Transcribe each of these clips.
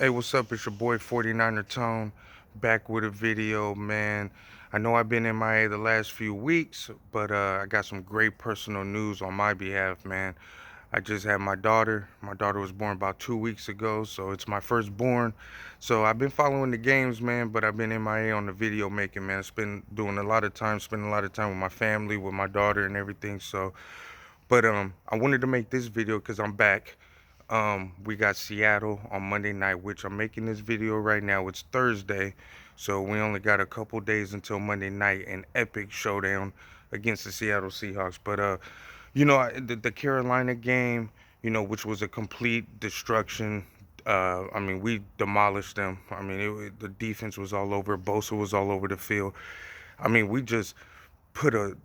Hey, what's up? It's your boy 49er Tone back with a video, man. I know I've been MIA the last few weeks, but I got some great personal news on my behalf, man. I just had my daughter. My daughter was born about 2 weeks ago, so it's my firstborn. So I've been following the games, man, but I've been MIA on the video making, man. It's been doing a lot of time, spending a lot of time with my family, with my daughter and everything. So, but I wanted to make this video because I'm back. We got Seattle on Monday night, which I'm making this video right now. It's Thursday, so we only got a couple days until Monday night, an epic showdown against the Seattle Seahawks. But the Carolina game, which was a complete destruction. I mean, we demolished them. I mean, the defense was all over. Bosa was all over the field. I mean, we just put a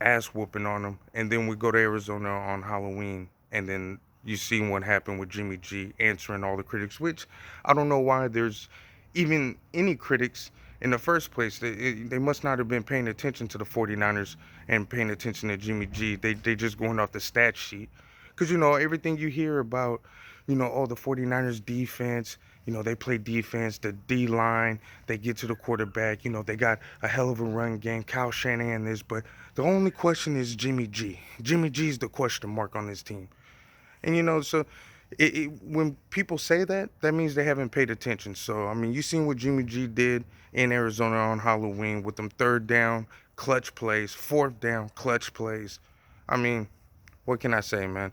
ass whooping on them, and then we go to Arizona on Halloween, and then you seen what happened with Jimmy G answering all the critics, which I don't know why there's even any critics in the first place. They must not have been paying attention to the 49ers and paying attention to Jimmy G. They just going off the stat sheet. Because, everything you hear about, the 49ers defense, they play defense, the D line, they get to the quarterback, they got a hell of a run game, Kyle Shanahan this, but the only question is Jimmy G. Jimmy G's the question mark on this team. And so when people say that, that means they haven't paid attention. So I mean, you seen what Jimmy G did in Arizona on Halloween with them third down clutch plays, fourth down clutch plays. I mean, what can I say, man?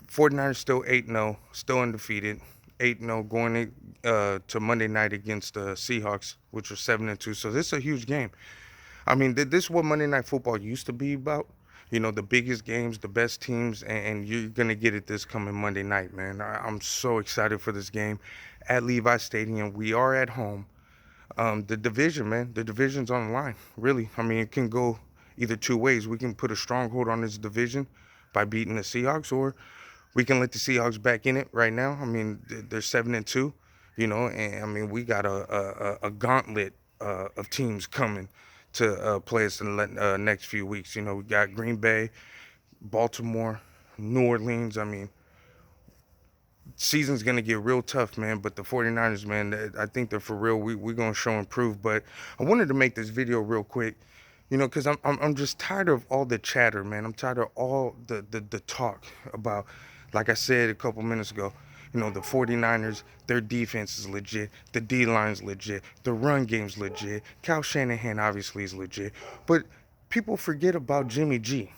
49ers still 8-0, still undefeated. 8-0 going to Monday night against the Seahawks, which are 7-2. So this is a huge game. I mean, this is what Monday Night Football used to be about. The biggest games, the best teams, and you're going to get it this coming Monday night, man. I'm so excited for this game at Levi Stadium. We are at home. The division, man, the division's on the line, really. I mean, it can go either two ways. We can put a stronghold on this division by beating the Seahawks, or we can let the Seahawks back in it right now. I mean, they're 7-2, and I mean, we got a gauntlet of teams coming to play us in the next few weeks. We got Green Bay, Baltimore, New Orleans. I mean, season's going to get real tough, man, but the 49ers, man, I think they're for real. We're going to show and prove. But I wanted to make this video real quick, because I'm just tired of all the chatter, man. I'm tired of all the talk about, like I said a couple minutes ago, the 49ers, their defense is legit. The D-line's legit. The run game's legit. Kyle Shanahan obviously is legit. But people forget about Jimmy G.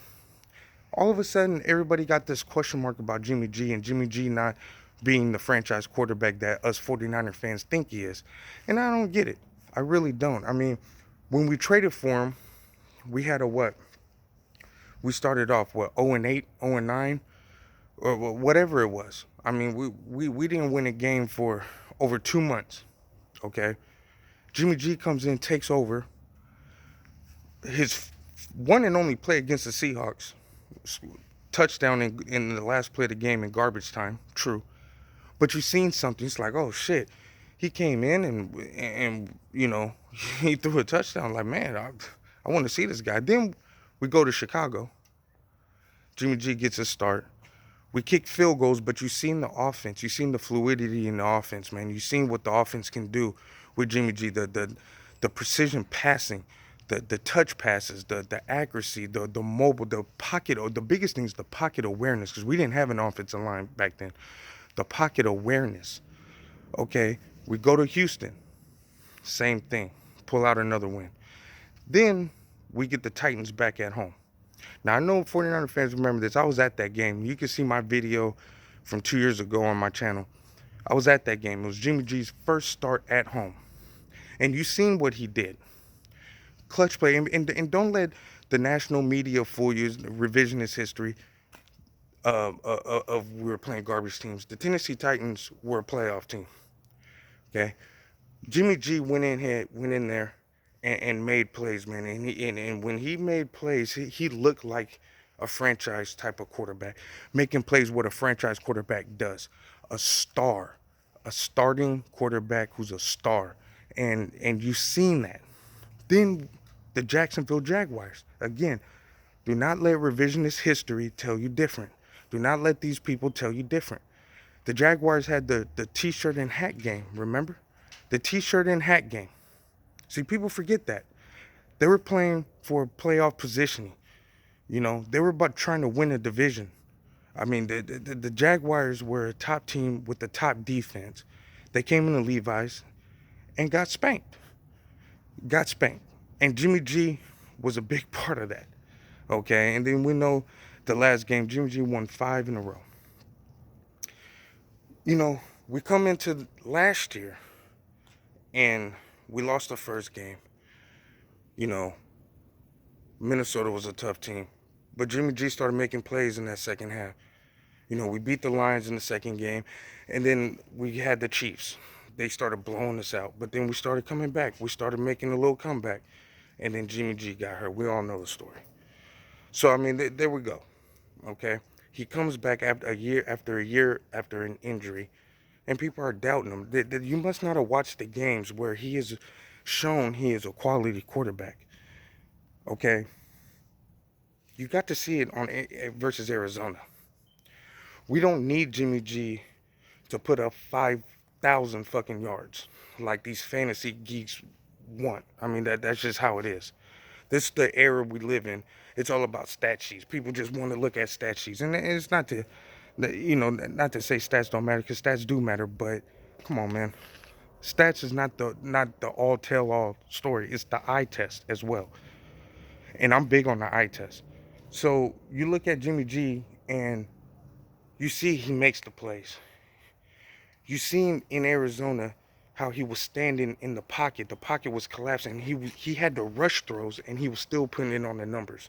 All of a sudden, everybody got this question mark about Jimmy G and Jimmy G not being the franchise quarterback that us 49er fans think he is. And I don't get it. I really don't. I mean, when we traded for him, we had a what? We started off, 0-8, 0-9, or whatever it was. I mean, we didn't win a game for over 2 months, okay? Jimmy G comes in, takes over. His one and only play against the Seahawks, touchdown in the last play of the game in garbage time, true. But you seen something, it's like, oh shit. He came in and he threw a touchdown. Like, man, I want to see this guy. Then we go to Chicago. Jimmy G gets a start. We kick field goals, but you seen the offense. You seen the fluidity in the offense, man. You seen what the offense can do with Jimmy G. The precision passing, the touch passes, the accuracy, the mobile, the pocket. The biggest thing is the pocket awareness, because we didn't have an offensive line back then. The pocket awareness. Okay, we go to Houston. Same thing. Pull out another win. Then we get the Titans back at home. Now, I know 49er fans remember this. I was at that game. You can see my video from 2 years ago on my channel. I was at that game. It was Jimmy G's first start at home. And you seen what he did. Clutch play. And don't let the national media fool you, revisionist history of we were playing garbage teams. The Tennessee Titans were a playoff team. Okay? Jimmy G went in there and made plays, man. And when he made plays, he looked like a franchise type of quarterback, making plays what a franchise quarterback does. A star, a starting quarterback who's a star, and you've seen that. Then the Jacksonville Jaguars, again, do not let revisionist history tell you different. Do not let these people tell you different. The Jaguars had the T-shirt and hat game. Remember, the T-shirt and hat game. See, people forget that they were playing for playoff positioning. You know, they were about trying to win a division. I mean, the Jaguars were a top team with the top defense. They came into Levi's and got spanked. Got spanked. And Jimmy G was a big part of that. Okay, and then we know the last game, Jimmy G won 5 in a row. You know, we come into last year and we lost the first game. You know, Minnesota was a tough team. But Jimmy G started making plays in that second half. You know, we beat the Lions in the second game, and then we had the Chiefs. They started blowing us out, but then we started coming back. We started making a little comeback, and then Jimmy G got hurt. We all know the story. So, I mean, there we go, okay? He comes back after a year after an injury, and people are doubting him. You must not have watched the games where he is shown he is a quality quarterback, okay? You got to see it on versus Arizona. We don't need Jimmy G to put up 5,000 fucking yards like these fantasy geeks want. I mean, that's just how it is. This is the era we live in. It's all about stat sheets. People just want to look at stat sheets, and it's not to, not to say stats don't matter, because stats do matter. But come on, man, stats is not the all tell all story. It's the eye test as well, and I'm big on the eye test. So you look at Jimmy G and you see he makes the plays. You seen in Arizona how he was standing in the pocket. The pocket was collapsing. He had the rush throws, and he was still putting in on the numbers.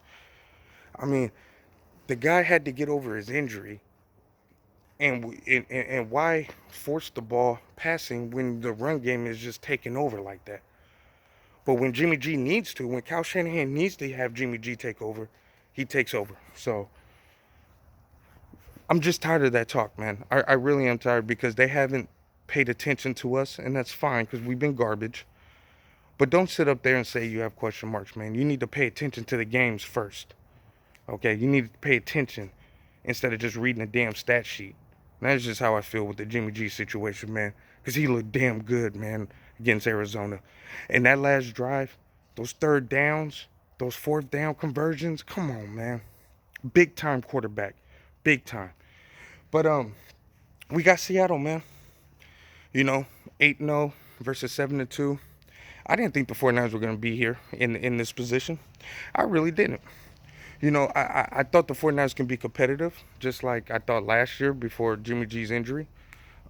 I mean, the guy had to get over his injury, and why force the ball passing when the run game is just taking over like that? But when Jimmy G needs to, when Kyle Shanahan needs to have Jimmy G take over, he takes over. So I'm just tired of that talk, man. I really am tired because they haven't paid attention to us, and that's fine because we've been garbage. But don't sit up there and say you have question marks, man. You need to pay attention to the games first. Okay? You need to pay attention instead of just reading a damn stat sheet. And that's just how I feel with the Jimmy G situation, man. Because he looked damn good, man, against Arizona. And that last drive, those third downs, those fourth down conversions, come on, man. Big time quarterback. Big time. But we got Seattle, man. You know, 8-0 versus 7-2. I didn't think the 49ers were going to be here in this position. I really didn't. You know, I thought the 49ers can be competitive, just like I thought last year before Jimmy G's injury.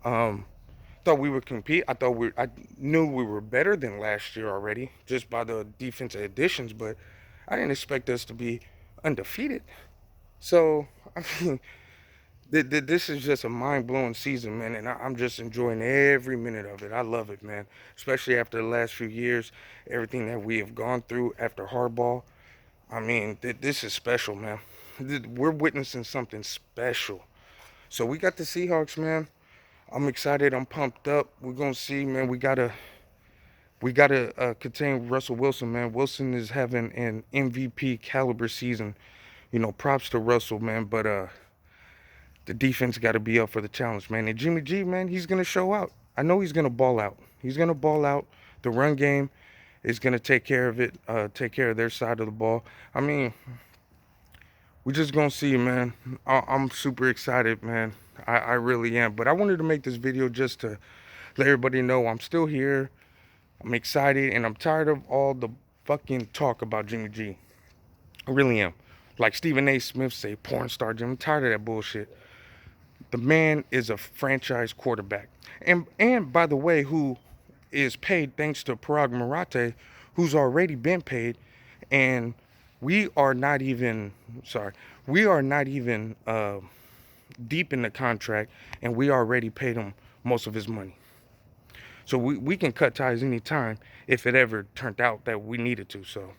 Thought we would compete. I knew we were better than last year already, just by the defensive additions, but I didn't expect us to be undefeated. So, I mean, this is just a mind-blowing season, man, and I'm just enjoying every minute of it. I love it, man, especially after the last few years, everything that we have gone through after Harbaugh. I mean, this is special, man. We're witnessing something special. So we got the Seahawks, man. I'm excited. I'm pumped up. We're gonna see, man. We gotta contain Russell Wilson, man. Wilson is having an MVP caliber season. You know, props to Russell, man. But the defense got to be up for the challenge, man. And Jimmy G, man, he's going to show out. I know he's going to ball out. He's going to ball out. The run game is going to take care of it, take care of their side of the ball. I mean, we're just going to see, man. I'm super excited, man. I really am. But I wanted to make this video just to let everybody know I'm still here. I'm excited, and I'm tired of all the fucking talk about Jimmy G. I really am. Like Stephen A. Smith say, porn star Jim. I'm tired of that bullshit. The man is a franchise quarterback. And by the way, who is paid thanks to Parag Marate, who's already been paid. And we are not even, deep in the contract, and we already paid him most of his money. So we can cut ties anytime if it ever turned out that we needed to. So,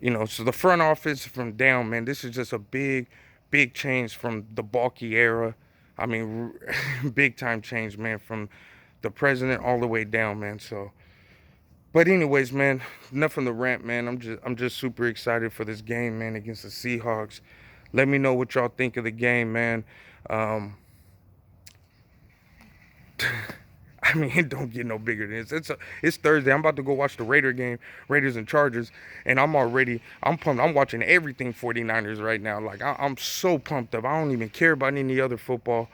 you know, so the front office from down, man, this is just a big change from the Balky era. I mean, big time change, man, from the president all the way down, man. So, but anyways, man, enough from the rant, man. I'm just super excited for this game, man, against the Seahawks. Let me know what y'all think of the game, man. I mean, it don't get no bigger than this. It's Thursday. I'm about to go watch the Raider game, Raiders and Chargers, and I'm pumped. I'm watching everything 49ers right now. Like I'm so pumped up. I don't even care about any other football,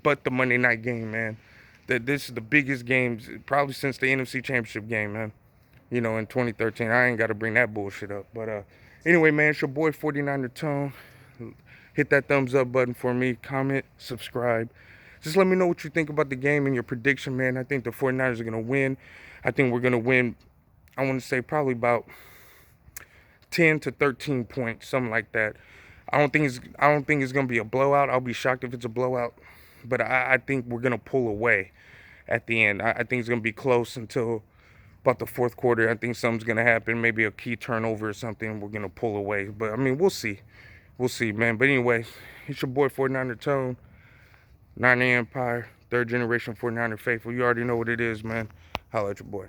but the Monday night game, man. That this is the biggest game probably since the NFC Championship game, man. In 2013. I ain't got to bring that bullshit up. But anyway, man, it's your boy 49er Tone. Hit that thumbs up button for me. Comment, subscribe. Just let me know what you think about the game and your prediction, man. I think the 49ers are going to win. I think we're going to win, I want to say probably about 10 to 13 points, something like that. I don't think it's going to be a blowout. I'll be shocked if it's a blowout. But I think we're going to pull away at the end. I think it's going to be close until about the fourth quarter. I think something's going to happen. Maybe a key turnover or something. We're going to pull away. But, I mean, we'll see. We'll see, man. But anyway, it's your boy 49er Tone. 9 Empire, third generation 49er faithful. You already know what it is, man. Holla at your boy.